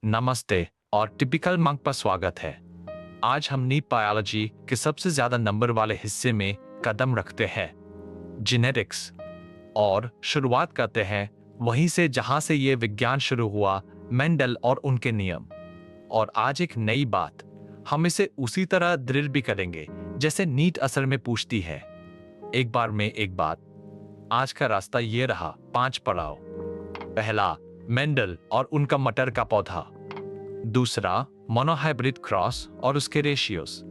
नमस्ते और typical monk पर स्वागत है। आज हम नीट बायोलॉजी के सबसे ज्यादा नंबर वाले हिस्से में कदम रखते हैं, जेनेटिक्स। और शुरुआत करते हैं वहीं से जहां से ये विज्ञान शुरू हुआ, मेंडल और उनके नियम। और आज एक नई बात, हम इसे उसी तरह ड्रिल भी करेंगे जैसे नीट असल में पूछती है। एक बार में एक बात। आज का रास्ता ये रहा, 5 पड़ाव। पहला, मेंडल और उनका मटर का पौधा। दूसरा, मोनोहाइब्रिड क्रॉस और उसके रेशियोस।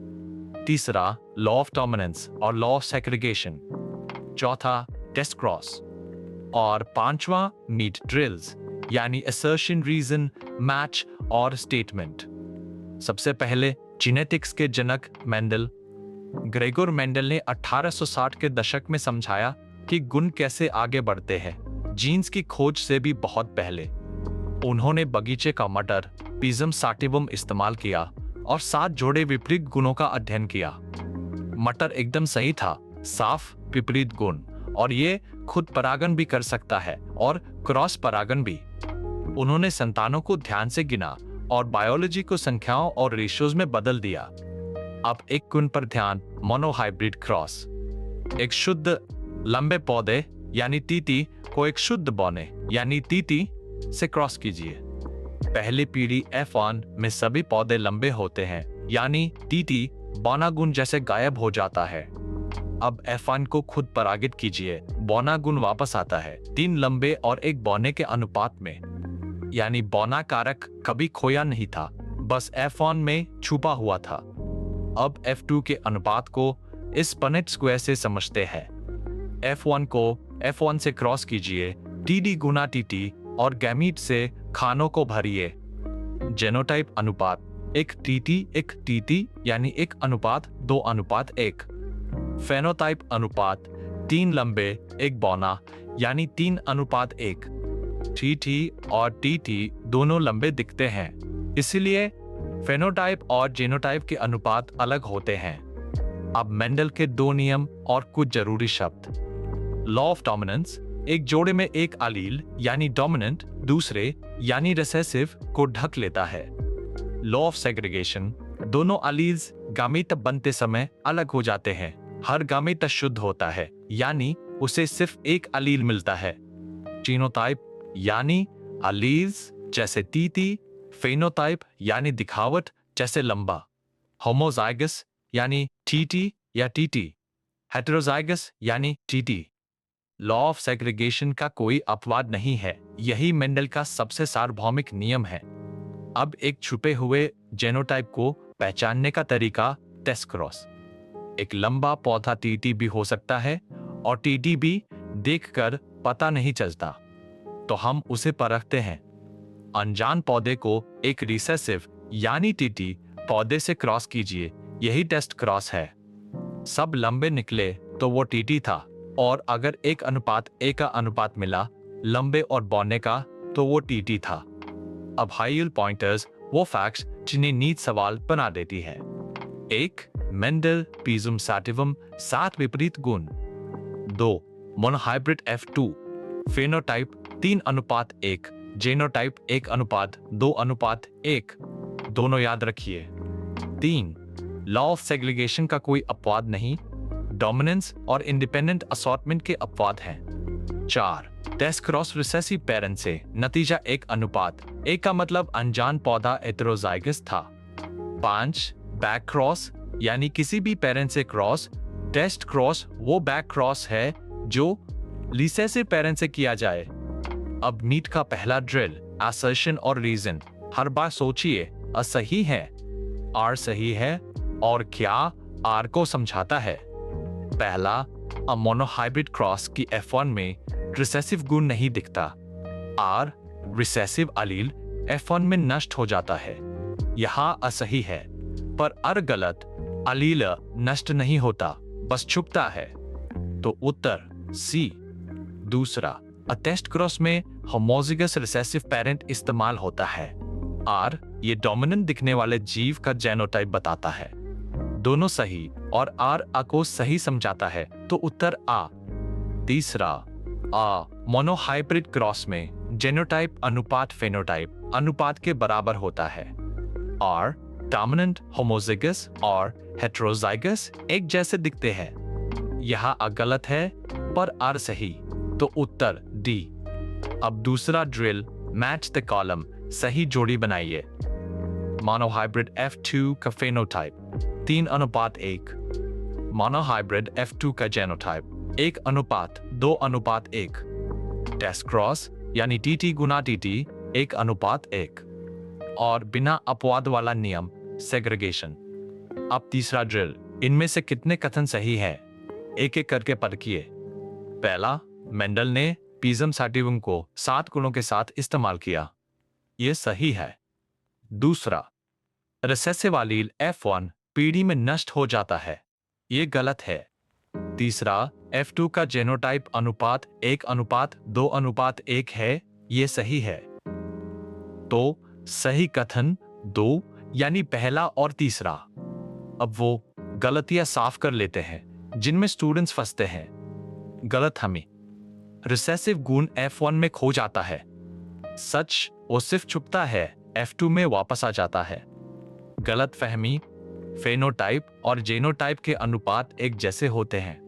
तीसरा, लॉ ऑफ डोमिनेंस और लॉ ऑफ सेग्रीगेशन। चौथा, टेस्ट क्रॉस। और पांचवा, मीट ड्रिल्स, यानी असर्शन, रीजन, मैच और स्टेटमेंट। सबसे पहले जेनेटिक्स के जनक मेंडल। ग्रेगोर मेंडल ने 1860 के दशक में समझाया कि गुण कैसे आगे बढ़ते हैं, जीन्स की खोज से भी बहुत पहले। उन्होंने बगीचे का मटर, पिजम साटिवम इस्तेमाल किया और 7 जोड़े विपरीत गुणों का अध्ययन किया। मटर एकदम सही था, साफ विपरीत गुण, और ये खुद परागण भी कर सकता है और क्रॉस परागण भी। उन्होंने संतानों को ध्यान से गिना और बायोलॉजी को संख्याओं और रेशियोज में बदल दिया। अब एक गुण पर ध्यान, मोनोहाइब्रिड क्रॉस। एक शुद्ध लंबे पौधे यानी तीती को एक शुद्ध बौने यानी तीती से क्रॉस कीजिए। पहली पीढ़ी F1 में सभी पौधे लंबे होते हैं, यानी तीती बौना गुण जैसे गायब हो जाता है। अब F1 को खुद परागित कीजिए, बौना गुण वापस आता है, 3 लंबे और 1 बौने के अनुपात में। यानी बौना कारक कभी खोया नहीं था, बस F1 में छुपा हुआ था। अब F2 के अनुपात को इस पनेट स्क्वायर से समझते हैं। F1 को F1 से क्रॉस कीजिए, TD गुना TT, और गैमीट से खानों को भरिए। जेनोटाइप अनुपात 1 TT यानी 1 अनुपात 2 अनुपात 1। फेनोटाइप अनुपात 3 लंबे 1 बौना यानी 3 अनुपात 1। TT और TT दोनों लंबे दिखते हैं, इसलिए फेनोटाइप और जेनोटाइप के अनुपात अलग होते हैं। अब मेंडल के 2 नियम और कुछ जरूरी शब्द। लॉ ऑफ डोमिनेंस, एक जोड़े में एक अलील यानी डोमिनेंट दूसरे यानी रिसेसिव को ढक लेता है। लॉ ऑफ सेग्रीगेशन, दोनों अलील्स गामेट बनते समय अलग हो जाते हैं। हर गामेट शुद्ध होता है, यानी उसे सिर्फ एक अलील मिलता है। जीनोटाइप यानी अलील्स जैसे तीती, फेनोटाइप यानी दिखावट जैसे लंबा। होमोजाइगस यानी TT या TT, हेटेरोजाइगस यानी TT। लॉ ऑफ सेग्रीगेशन का कोई अपवाद नहीं है, यही मेंडल का सबसे सार्वभौमिक नियम है। अब एक छुपे हुए जेनोटाइप को पहचानने का तरीका, टेस्ट क्रॉस। एक लंबा पौधा TT भी हो सकता है और TT भी देखकर पता नहीं चलता, तो हम उसे परखते हैं। अनजान पौधे को एक रिसेसिव यानी TT पौधे से क्रॉस कीजिए, यही टेस्ट क्रॉस है। सब लंबे निकले तो वो TT था, और अगर 1 अनुपात 1 का अनुपात मिला लंबे और बौने का, तो वो TT था। अब हाई यील्ड पॉइंटर्स, वो फैक्ट्स जिन्हें नीट सवाल बना देती है। 1. मेंडल पिजम साटिवम 7 विपरीत गुण। 2. मोनोहाइब्रिड F2 फेनोटाइप 3 अनुपात 1, जेनोटाइप 1 अनुपात 2 अनुपात 1, दोनों याद रखिए। 3. लॉ ऑफ सेग्रीगेशन का कोई अपवाद नहीं, डोमिनेंस और इंडिपेंडेंट असॉर्टमेंट के अपवाद हैं। 4. टेस्ट क्रॉस रिसेसिव पेरेंट से, नतीजा 1 अनुपात 1 का मतलब अनजान पौधा हेटेरोजाइगस था। 5. बैक क्रॉस यानी किसी भी पेरेंट से क्रॉस। टेस्ट क्रॉस वो बैक क्रॉस है जो रिसेसिव पेरेंट से किया जाए। अब नीट का पहला ड्रिल, असर्शन और रीजन। हर बार सोचिए, अ सही है, आर सही है, और क्या आर को समझाता है। पहला, मोनोहाइब्रिड क्रॉस की F1 में रिसेसिव गुण नहीं दिखता। आर रिसेसिव अलील F1 में नष्ट हो जाता है, यहाँ असही है। पर अर गलत, अलील नष्ट नहीं होता, बस छुपता है। तो उत्तर C। दूसरा, टेस्ट क्रॉस में होमोजिगस रिसेसिव पेरेंट इस्तेमाल होता है। आर ये डोमिनेंट दिखने वाले जीव का जेनोटाइप बताता है। दोनों सही, और आर आ को सही समझाता है, तो उत्तर आ। तीसरा, मोनोहाइब्रिड क्रॉस में जेनोटाइप अनुपात फेनोटाइप अनुपात के बराबर होता है और डोमिनेंट, होमोजिगस और हेटेरोजाइगस एक जैसे दिखते हैं। यहाँ अ गलत है पर आर सही, तो उत्तर डी। अब दूसरा ड्रिल, मैच द कॉलम, सही जोड़ी बनाइए। मोनोहाइब्रिड F2 का फेनोटाइप 3:1, मोनोहाइब्रिड F2 का जेनोटाइप 1:2:1, टेस्ट क्रॉस यानी TT गुना TT 1:1 और बिना अपवाद वाला नियम सेग्रीगेशन। अब तीसरा ड्रिल, इनमें से कितने कथन सही है, एक एक करके परखिए। पहला, मेंडल ने पिज़म सैटिवम को 7 गुणों के साथ इस्तेमाल किया, यह सही है। दूसरा, रिसेसिव एलील F1 पीढ़ी में नष्ट हो जाता है, यह गलत है। तीसरा, F2 का जेनोटाइप अनुपात 1:2:1 है, यह सही है। तो सही कथन 2 यानी पहला और तीसरा। अब वो गलतियां साफ कर लेते हैं जिनमें स्टूडेंट्स फंसते हैं। गलत हमें रिसेसिव गुण F1 में खो जाता है, सच वो सिर्फ छुपता है, F2 में वापस आ जाता है। गलत फहमी, फेनोटाइप और जेनोटाइप के अनुपात एक जैसे होते हैं,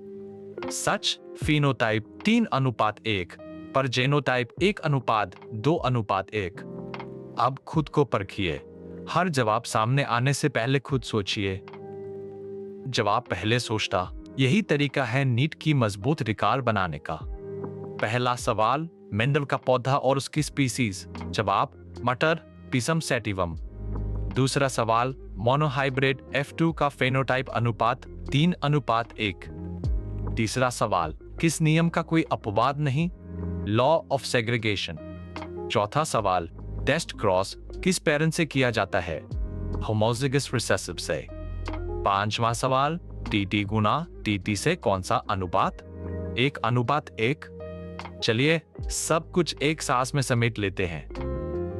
सच फिनोटाइप 3:1 पर जेनोटाइप 1:2:1। अब खुद को परखिए, हर जवाब सामने आने से पहले खुद सोचिए। जवाब पहले सोचता, यही तरीका है नीट की मजबूत रिकॉर्ड बनाने का। पहला सवाल, मेंडल का पौधा और उसकी स्पीसीज। जवाब, मटर, पिज़म सैटिवम। दूसरा सवाल, मोनोहाइब्रिड F2 का फेनोटाइप अनुपात 3:1। तीसरा सवाल, किस नियम का कोई अपवाद नहीं, लॉ ऑफ सेग्रीगेशन। चौथा सवाल, टेस्ट क्रॉस किस पेरेंट से किया जाता है, होमोजिगस रिसेसिव से। पांचवा सवाल, TT गुना TT से कौन सा अनुपात, 1:1। चलिए सब कुछ एक सांस में समेट लेते हैं।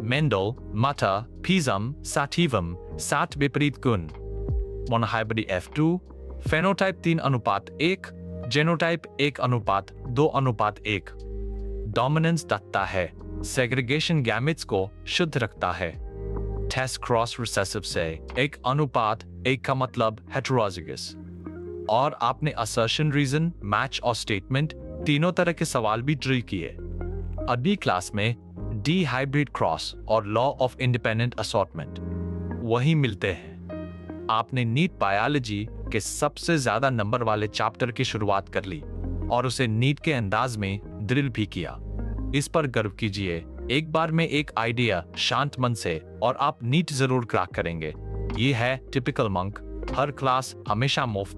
मेंडल, मटर, पिज़म सैटिवम 7 विपरीत गुण, monohybrid F2, phenotype 3:1, genotype 1:2:1। Dominance दत्ता है, सेग्रीगेशन गैमेट्स को शुद्ध रखता है। टेस्ट क्रॉस रिसेसिव से 1:1 का मतलब हेटेरोजाइगस। और आपने असर्शन, रीजन, मैच और स्टेटमेंट तीनों तरह के सवाल भी ड्रिल किए। अगली क्लास में डी हाइब्रिड क्रॉस और लॉ ऑफ इंडिपेंडेंट असॉर्टमेंट वही मिलते हैं। आपने नीट बायोलॉजी के सबसे ज्यादा नंबर वाले चैप्टर की शुरुआत कर ली और उसे नीट के अंदाज में ड्रिल भी किया। इस पर गर्व कीजिए, एक बार में एक आइडिया शांत मन से और आप नीट जरूर क्रैक करेंगे। ये है टिपिकल मंक, हर क्लास हमेशा मुफ्त।